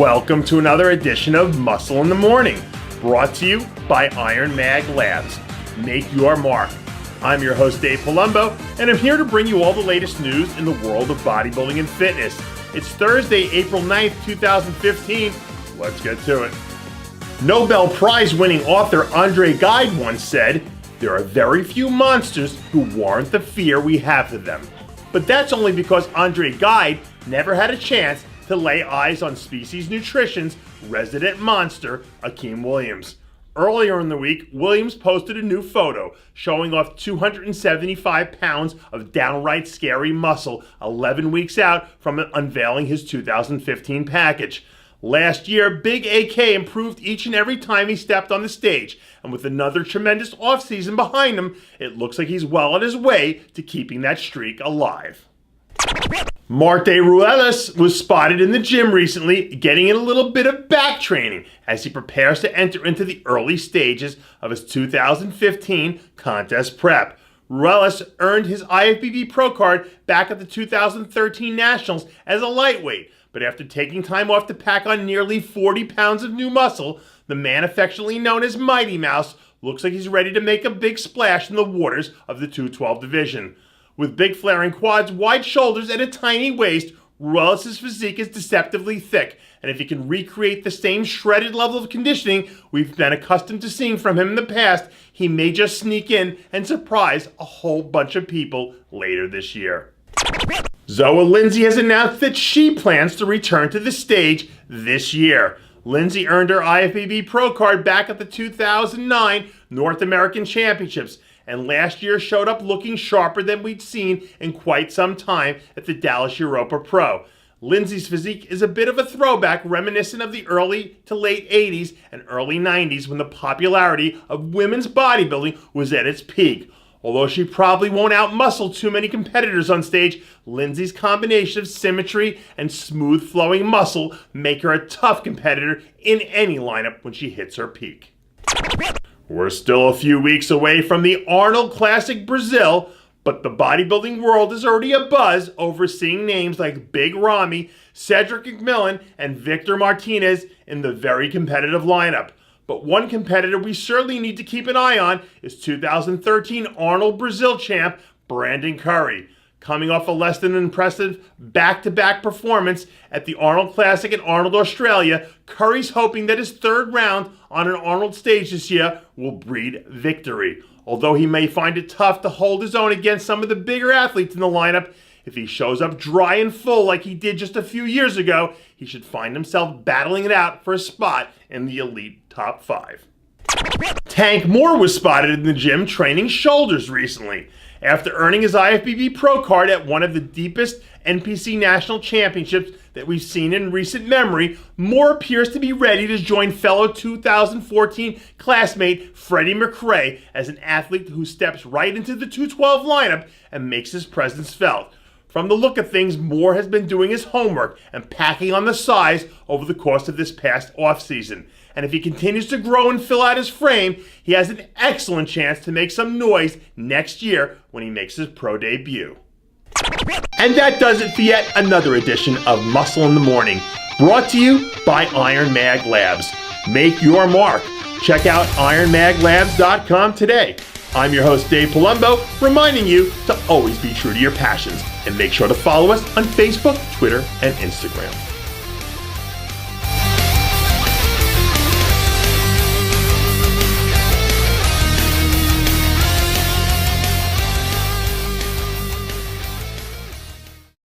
Welcome to another edition of Muscle in the Morning, brought to you by Iron Mag Labs. Make your mark. I'm your host, Dave Palumbo, and I'm here to bring you all the latest news in the world of bodybuilding and fitness. It's Thursday, April 9th, 2015. Let's get to it. Nobel Prize-winning author Andre Gide once said, "There are very few monsters who warrant the fear we have of them." But that's only because Andre Gide never had a chance to lay eyes on Species Nutrition's resident monster, Hakeem Williams. Earlier in the week, Williams posted a new photo showing off 275 pounds of downright scary muscle 11 weeks out from unveiling his 2015 package. Last year, Big AK improved each and every time he stepped on the stage, and with another tremendous offseason behind him, it looks like he's well on his way to keeping that streak alive. Martae Ruelas was spotted in the gym recently getting in a little bit of back training as he prepares to enter into the early stages of his 2015 contest prep. Ruelas earned his IFBB Pro card back at the 2013 Nationals as a lightweight, but after taking time off to pack on nearly 40 pounds of new muscle, the man affectionately known as Mighty Mouse looks like he's ready to make a big splash in the waters of the 212 division. With big flaring quads, wide shoulders, and a tiny waist, Ruelas' physique is deceptively thick, and if he can recreate the same shredded level of conditioning we've been accustomed to seeing from him in the past, he may just sneak in and surprise a whole bunch of people later this year. Zoa Lindsay has announced that she plans to return to the stage this year. Linsey earned her IFBB Pro card back at the 2009 North American Championships, and last year showed up looking sharper than we'd seen in quite some time at the Dallas Europa Pro. Linsey's physique is a bit of a throwback reminiscent of the early to late 80s and early 90s when the popularity of women's bodybuilding was at its peak. Although she probably won't outmuscle too many competitors on stage, Linsey's combination of symmetry and smooth flowing muscle make her a tough competitor in any lineup when she hits her peak. We're still a few weeks away from the Arnold Classic Brazil, but the bodybuilding world is already abuzz over seeing names like Big Ramy, Cedric McMillan, and Victor Martinez in the very competitive lineup. But one competitor we certainly need to keep an eye on is 2013 Arnold Brazil champ Brandon Curry. Coming off a less than impressive back-to-back performance at the Arnold Classic in Arnold, Australia, Curry's hoping that his third round on an Arnold stage this year will breed victory. Although he may find it tough to hold his own against some of the bigger athletes in the lineup, if he shows up dry and full like he did just a few years ago, he should find himself battling it out for a spot in the elite top 5. Tank Moore was spotted in the gym training shoulders recently. After earning his IFBB Pro card at one of the deepest NPC national championships that we've seen in recent memory, Moore appears to be ready to join fellow 2014 classmate Freddie McRae as an athlete who steps right into the 212 lineup and makes his presence felt. From the look of things, Moore has been doing his homework and packing on the size over the course of this past offseason. And if he continues to grow and fill out his frame, he has an excellent chance to make some noise next year when he makes his pro debut. And that does it for yet another edition of Muscle in the Morning, brought to you by Iron Mag Labs. Make your mark. Check out ironmaglabs.com today. I'm your host, Dave Palumbo, reminding you to always be true to your passions, and make sure to follow us on Facebook, Twitter, and Instagram.